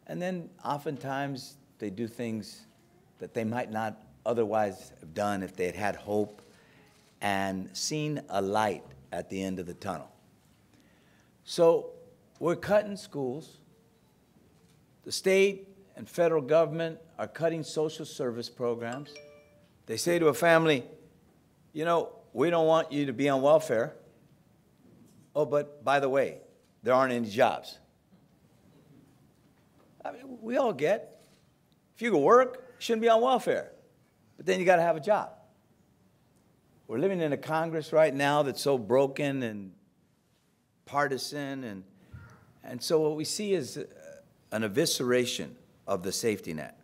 and then oftentimes they do things that they might not otherwise have done if they had had hope and seen a light at the end of the tunnel. So we're cutting schools. The state and federal government are cutting social service programs. They say to a family, you know, we don't want you to be on welfare. Oh, but by the way, there aren't any jobs. I mean, we all get, if you go work, you shouldn't be on welfare. But then you got to have a job. We're living in a Congress right now that's so broken and partisan, and so what we see is an evisceration of the safety net.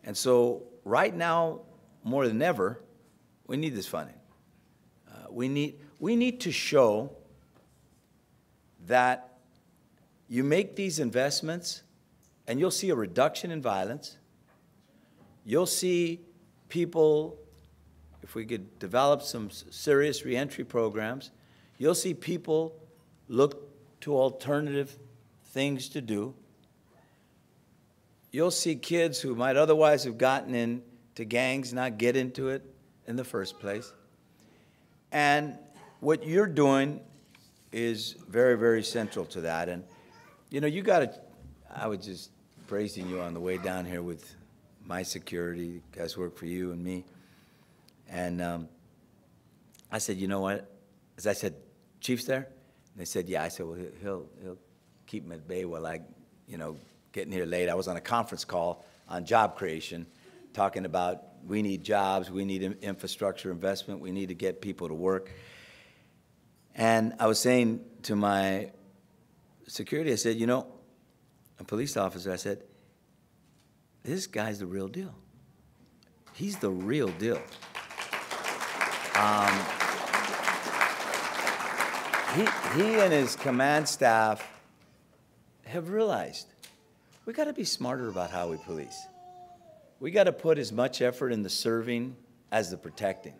And so right now, more than ever, we need this funding. We need to show that you make these investments and you'll see a reduction in violence. You'll see people, if we could develop some serious reentry programs, you'll see people look to alternative things to do. You'll see kids who might otherwise have gotten into gangs not get into it in the first place. And what you're doing is very, very central to that. And, you know, you got to, I was just praising you on the way down here with my security. You guys work for you and me. And I said, you know what? As I said, Chief's there? And they said, yeah. I said, well, he'll keep him at bay while I, you know, getting here late. I was on a conference call on job creation, talking about we need jobs, we need infrastructure investment, we need to get people to work. And I was saying to my security, I said, you know, a police officer, I said, this guy's the real deal. He's the real deal. He and his command staff have realized we got to be smarter about how we police. We got to put as much effort in the serving as the protecting.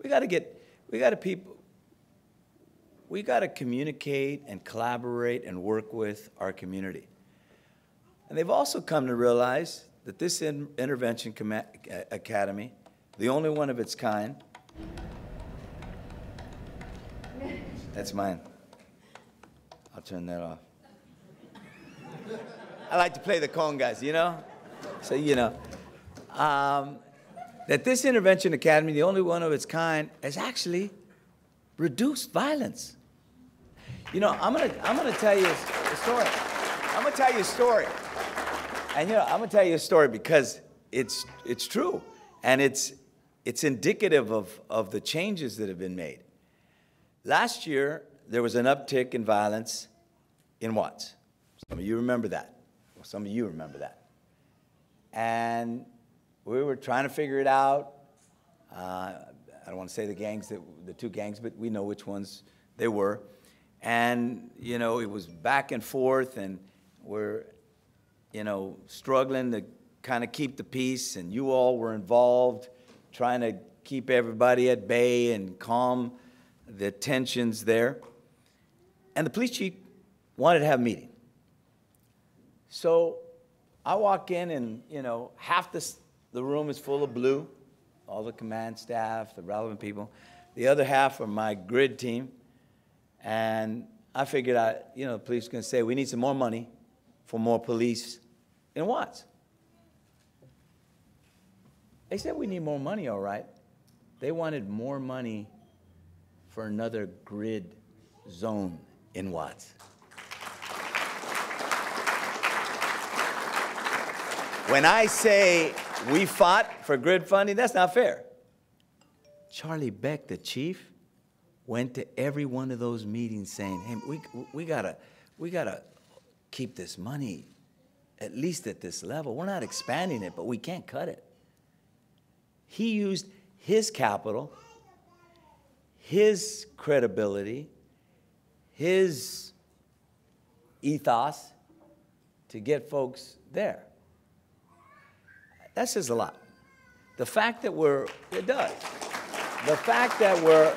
We got to communicate and collaborate and work with our community. And they've also come to realize that this intervention academy, the only one of its kind, that's mine. I'll turn that off. I like to play the congas, you know? So, you know, that this intervention academy, the only one of its kind, has actually reduced violence. You know, I'm gonna tell you a story. I'm gonna tell you a story. And, you know, I'm gonna tell you a story because it's true. And it's indicative of the changes that have been made. Last year, there was an uptick in violence in Watts. Some of you remember that. Well, some of you remember that. And we were trying to figure it out. I don't want to say the two gangs, but we know which ones they were. And, you know, it was back and forth, and we're, you know, struggling to kind of keep the peace, and you all were involved trying to keep everybody at bay and calm the tensions there. And the police chief wanted to have a meeting. So I walk in, and, you know, half the room is full of blue, all the command staff, the relevant people. The other half are my grid team. And I figured out, you know, the police are going to say, we need some more money for more police in Watts. They said we need more money, all right. They wanted more money for another grid zone in Watts. When I say we fought for grid funding, that's not fair. Charlie Beck, the chief, went to every one of those meetings saying, hey, we gotta keep this money at least at this level. We're not expanding it, but we can't cut it. He used his capital, his credibility, his ethos to get folks there. That says a lot. The fact that it does. The fact that we're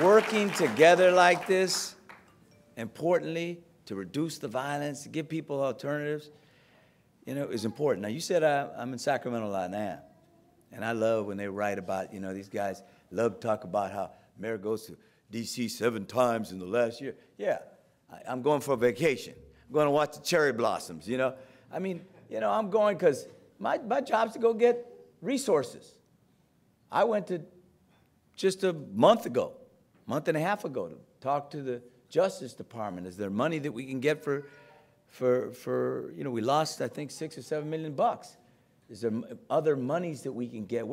working together like this, importantly, to reduce the violence, to give people alternatives, is important. Now, you said I'm in Sacramento a lot, and I am. And I love when they write about, these guys love to talk about how mayor goes to D.C. 7 times in the last year. Yeah, I'm going for a vacation. I'm going to watch the cherry blossoms, I mean, I'm going because my job's to go get resources. I went to just a month and a half ago, to talk to the Justice Department. Is there money that we can get for we lost, I think, $6 or $7 million. Is there other monies that we can get?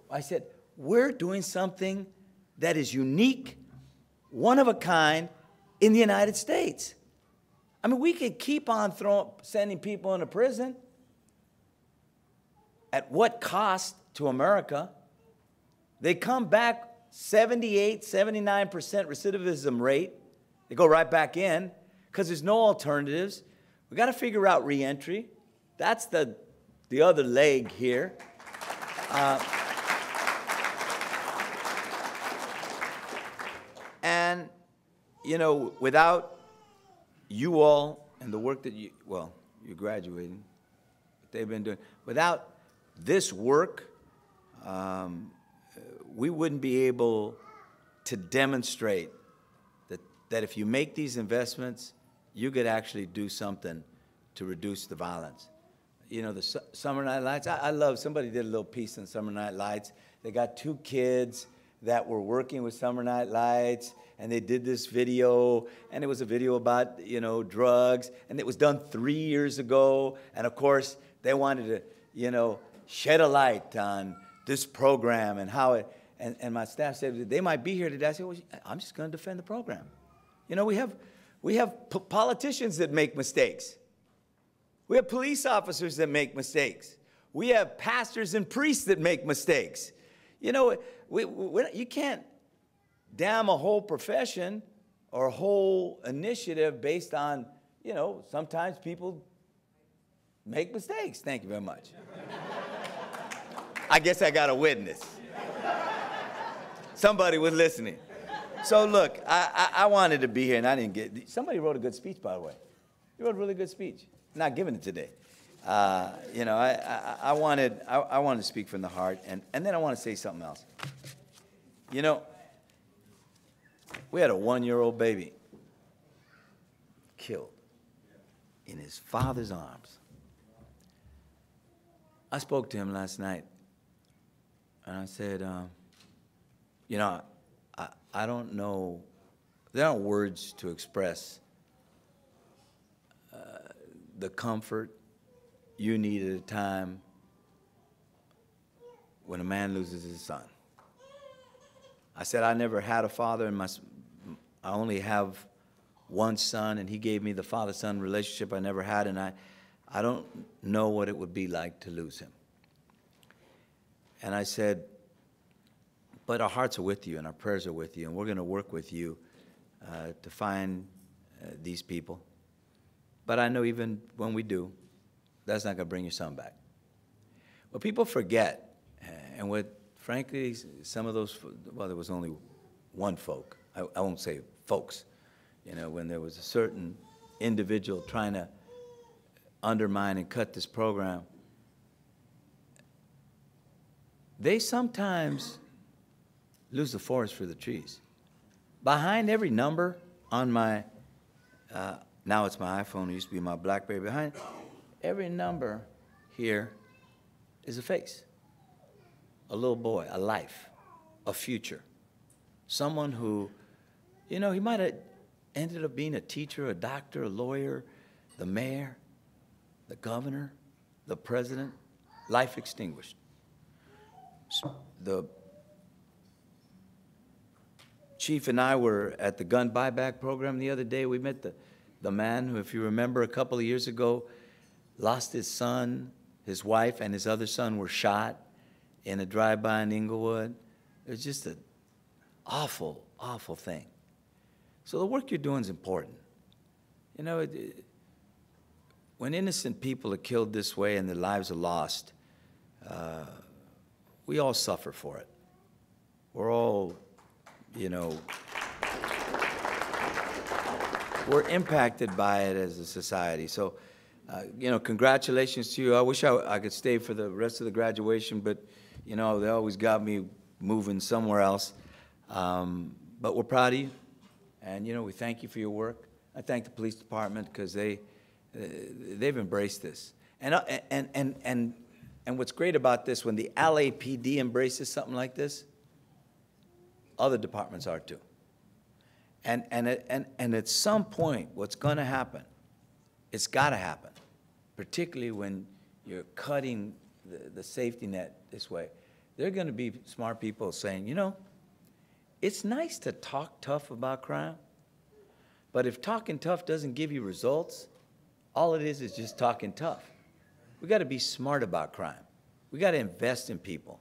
I said, we're doing something that is unique, one of a kind in the United States. I mean, we could keep on sending people into prison. At what cost to America? They come back 78, 79% recidivism rate. They go right back in because there's no alternatives. We got to figure out reentry. That's the other leg here. And, without you all and the work that you're graduating, what they've been doing, without this work, we wouldn't be able to demonstrate that if you make these investments, you could actually do something to reduce the violence. The Summer Night Lights, I love, somebody did a little piece on Summer Night Lights. They got 2 kids that were working with Summer Night Lights, and they did this video, and it was a video about, drugs, and it was done 3 years ago, and of course, they wanted to, shed a light on this program and how it, and my staff said, they might be here today. I said, well, I'm just going to defend the program. We have politicians that make mistakes. We have police officers that make mistakes. We have pastors and priests that make mistakes. You can't damn a whole profession or a whole initiative based on, sometimes people make mistakes. Thank you very much. I guess I got a witness. Somebody was listening. So look, I wanted to be here, and I didn't get. Somebody wrote a good speech, by the way. You wrote a really good speech. Not giving it today. I wanted to speak from the heart, and then I want to say something else. We had a 1-year-old baby killed in his father's arms. I spoke to him last night, and I said, I don't know, there aren't words to express the comfort you need at a time when a man loses his son. I said, I never had a father, and I only have one son, and he gave me the father-son relationship I never had, and I don't know what it would be like to lose him. And I said, but our hearts are with you, and our prayers are with you, and we're going to work with you to find these people. But I know even when we do, that's not going to bring your son back. What people forget, and what, frankly, some of those, well, there was only one folk. I won't say folks. When there was a certain individual trying to undermine and cut this program, they sometimes lose the forest for the trees. Behind every number on my Now it's my iPhone. It used to be my BlackBerry. Behind every number here is a face, a little boy, a life, a future. Someone who, you know, he might have ended up being a teacher, a doctor, a lawyer, the mayor, the governor, the president, life extinguished. The chief and I were at the gun buyback program the other day. We met the man who, if you remember, a couple of years ago, lost his son, his wife, and his other son were shot in a drive-by in Inglewood. It was just an awful, awful thing. So the work you're doing is important. You know, when innocent people are killed this way and their lives are lost, we all suffer for it. We're all, you know, we're impacted by it as a society. So, you know, congratulations to you. I wish I could stay for the rest of the graduation, but, you know, they always got me moving somewhere else. But we're proud of you, and, you know, we thank you for your work. I thank the police department because they've embraced this. And what's great about this, when the LAPD embraces something like this, other departments are too. And at some point, what's going to happen, it's got to happen, particularly when you're cutting the safety net this way. There are going to be smart people saying, you know, it's nice to talk tough about crime, but if talking tough doesn't give you results, all it is just talking tough. We got to be smart about crime. We got to invest in people.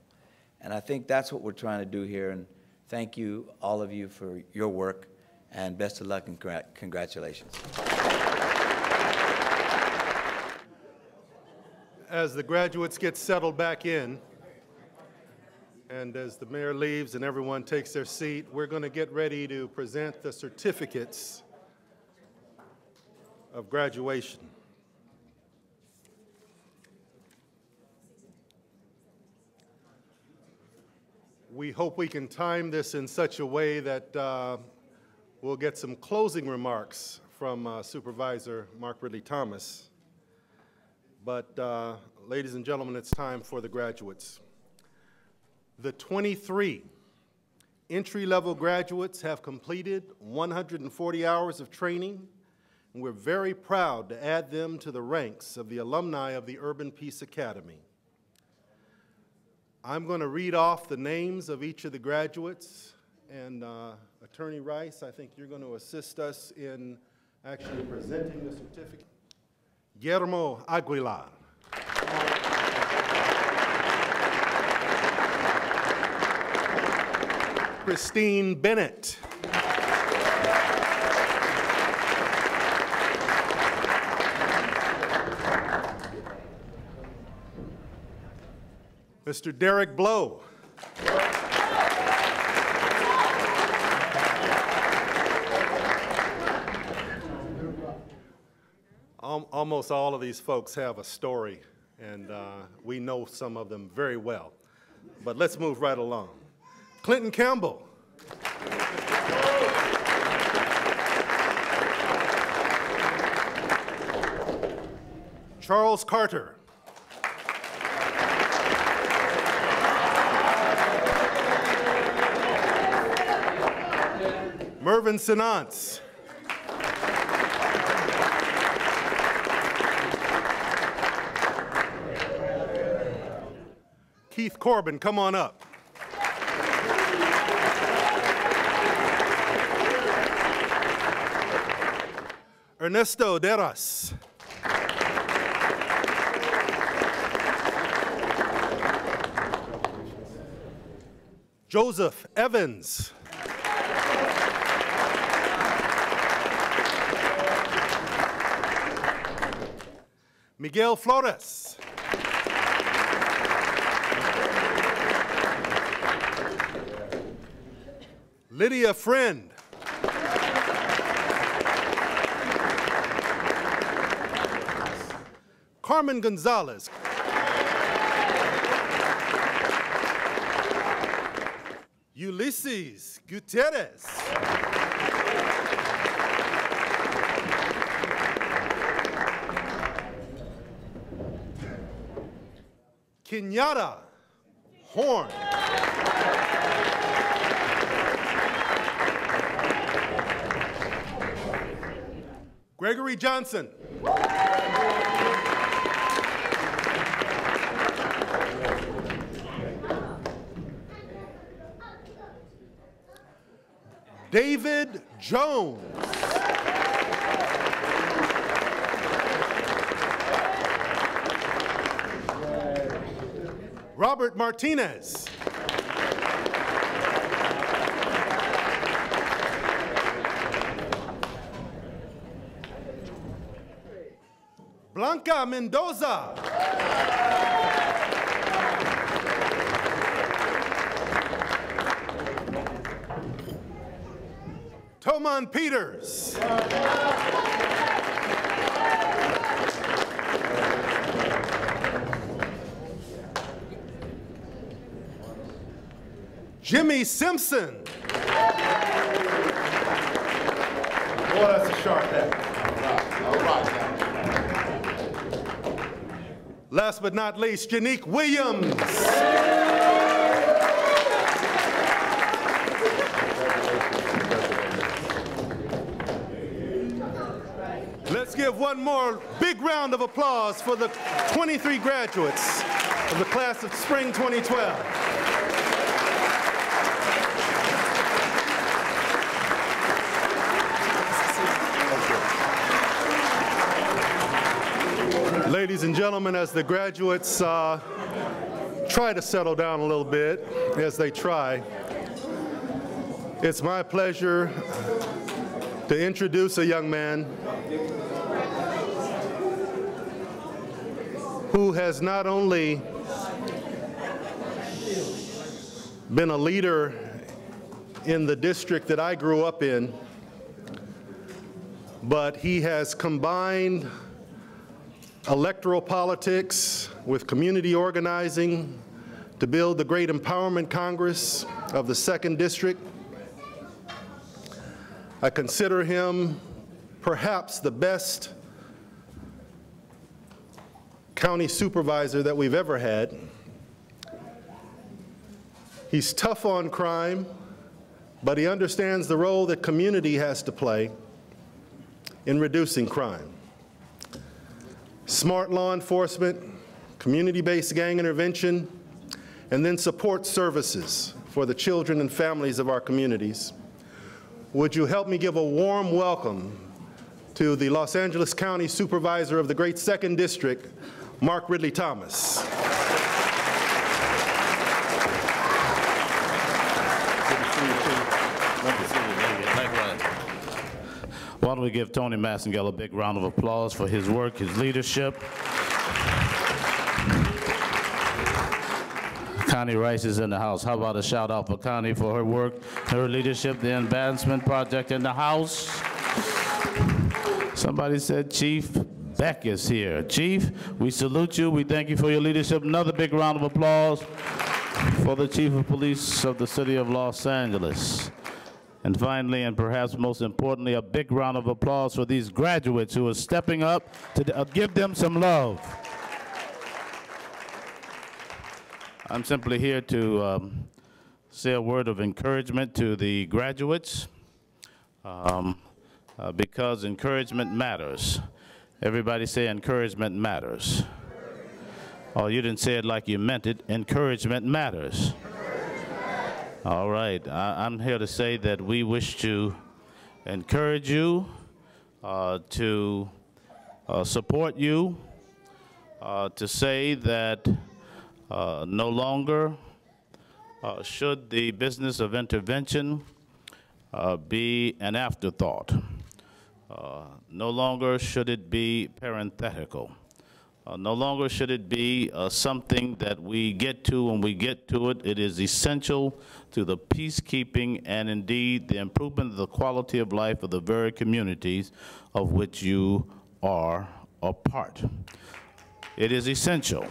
And I think that's what we're trying to do here. And thank you, all of you, for your work. And best of luck and congratulations. As the graduates get settled back in, and as the mayor leaves and everyone takes their seat, we're going to get ready to present the certificates of graduation. We hope we can time this in such a way that we'll get some closing remarks from Supervisor Mark Ridley Thomas. But ladies and gentlemen, it's time for the graduates. The 23 entry-level graduates have completed 140 hours of training, and we're very proud to add them to the ranks of the alumni of the Urban Peace Academy. I'm going to read off the names of each of the graduates, and Attorney Rice, I think you're going to assist us in actually presenting the certificate. Guillermo Aguilar. Christine Bennett. Mr. Derek Blow. Almost all of these folks have a story, and we know some of them very well. But let's move right along. Clinton Campbell. Charles Carter. Mervyn Sinance. Keith Corbin, come on up. Ernesto Deras. Joseph Evans. Miguel Flores. Lydia Friend. Carmen Gonzalez. Ulysses Gutierrez. Kenyatta Horn. Gregory Johnson. David Jones. Robert Martinez. Blanca Mendoza. Toman Peters. Jimmy Simpson. Boy, that's a sharp hat. All right. Last but not least, Janique Williams. Let's give one more big round of applause for the 23 graduates of the class of spring 2012. Ladies and gentlemen, as the graduates try to settle down a little bit, as they try, it's my pleasure to introduce a young man who has not only been a leader in the district that I grew up in, but he has combined electoral politics with community organizing to build the great Empowerment Congress of the 2nd District. I consider him perhaps the best county supervisor that we've ever had. He's tough on crime, but he understands the role that community has to play in reducing crime. Smart law enforcement, community-based gang intervention, and then support services for the children and families of our communities. Would you help me give a warm welcome to the Los Angeles County Supervisor of the great 2nd District, Mark Ridley Thomas. Why don't we give Tony Massengale a big round of applause for his work, his leadership. Connie Rice is in the house. How about a shout out for Connie for her work, her leadership, the advancement project in the house. Somebody said Chief Beck is here. Chief, we salute you. We thank you for your leadership. Another big round of applause for the Chief of Police of the City of Los Angeles. And finally, and perhaps most importantly, a big round of applause for these graduates who are stepping up to give them some love. I'm simply here to say a word of encouragement to the graduates because encouragement matters. Everybody say encouragement matters. Oh, you didn't say it like you meant it. Encouragement matters. All right, I'm here to say that we wish to encourage you, to support you, to say that no longer should the business of intervention be an afterthought. No longer should it be parenthetical. No longer should it be something that we get to when we get to it. It is essential to the peacekeeping and indeed the improvement of the quality of life of the very communities of which you are a part. It is essential.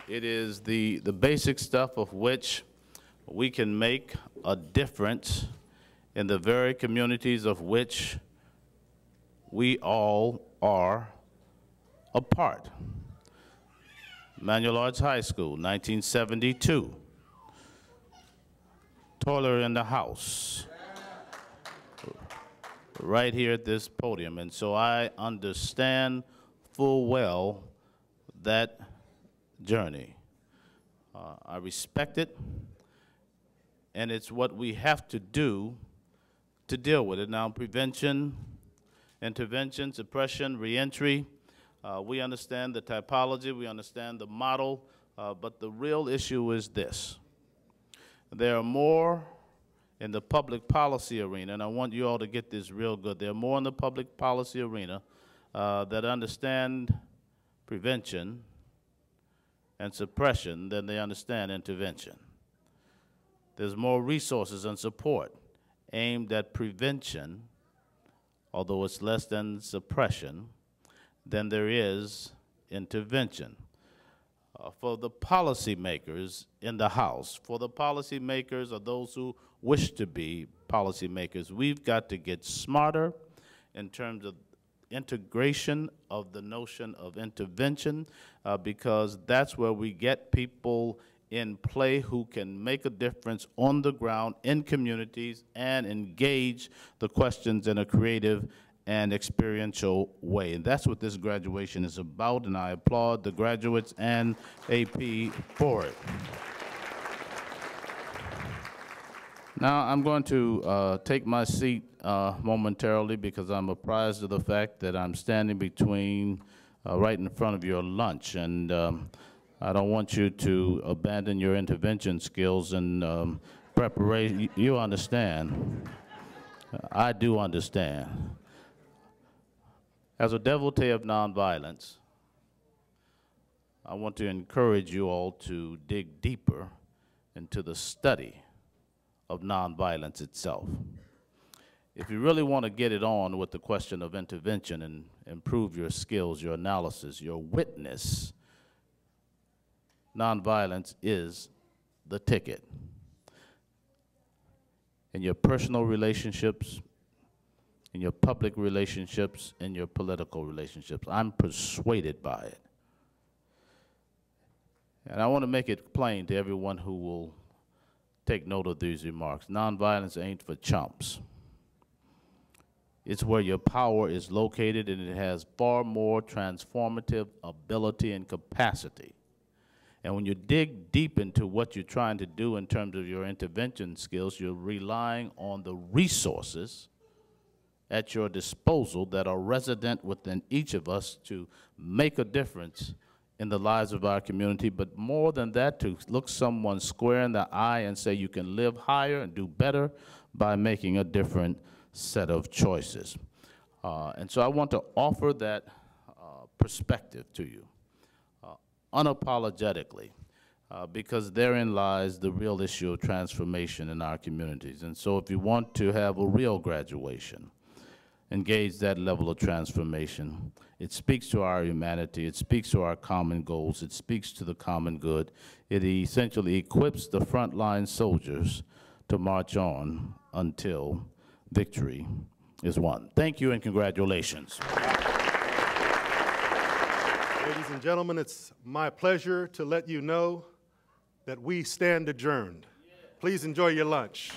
It is the basic stuff of which we can make a difference in the very communities of which we all are a part. Manual Arts High School, 1972. Toiler in the house, right here at this podium. And so I understand full well that journey. I respect it, and it's what we have to do to deal with it. Now, prevention, intervention, suppression, reentry, we understand the typology, we understand the model, but the real issue is this. There are more in the public policy arena, and I want you all to get this real good. There are more in the public policy arena that understand prevention and suppression than they understand intervention. There's more resources and support aimed at prevention, although it's less than suppression, than there is intervention. For the policymakers in the House, for the policymakers or those who wish to be policymakers, we've got to get smarter in terms of integration of the notion of intervention, because that's where we get people in play who can make a difference on the ground in communities and engage the questions in a creative and experiential way. And that's what this graduation is about, and I applaud the graduates and AP for it. Now I'm going to take my seat momentarily because I'm apprised of the fact that I'm standing between, right in front of your lunch, and I don't want you to abandon your intervention skills and preparation. You understand. I do understand. As a devotee of nonviolence, I want to encourage you all to dig deeper into the study of nonviolence itself. If you really want to get it on with the question of intervention and improve your skills, your analysis, your witness, nonviolence is the ticket. In your personal relationships, in your public relationships, in your political relationships. I'm persuaded by it. And I want to make it plain to everyone who will take note of these remarks. Nonviolence ain't for chumps. It's where your power is located, and it has far more transformative ability and capacity. And when you dig deep into what you're trying to do in terms of your intervention skills, you're relying on the resources at your disposal that are resident within each of us to make a difference in the lives of our community, but more than that, to look someone square in the eye and say you can live higher and do better by making a different set of choices. And so I want to offer that perspective to you unapologetically, because therein lies the real issue of transformation in our communities. And so if you want to have a real graduation, engage that level of transformation. It speaks to our humanity, it speaks to our common goals, it speaks to the common good. It essentially equips the frontline soldiers to march on until victory is won. Thank you and congratulations. Ladies and gentlemen, it's my pleasure to let you know that we stand adjourned. Please enjoy your lunch.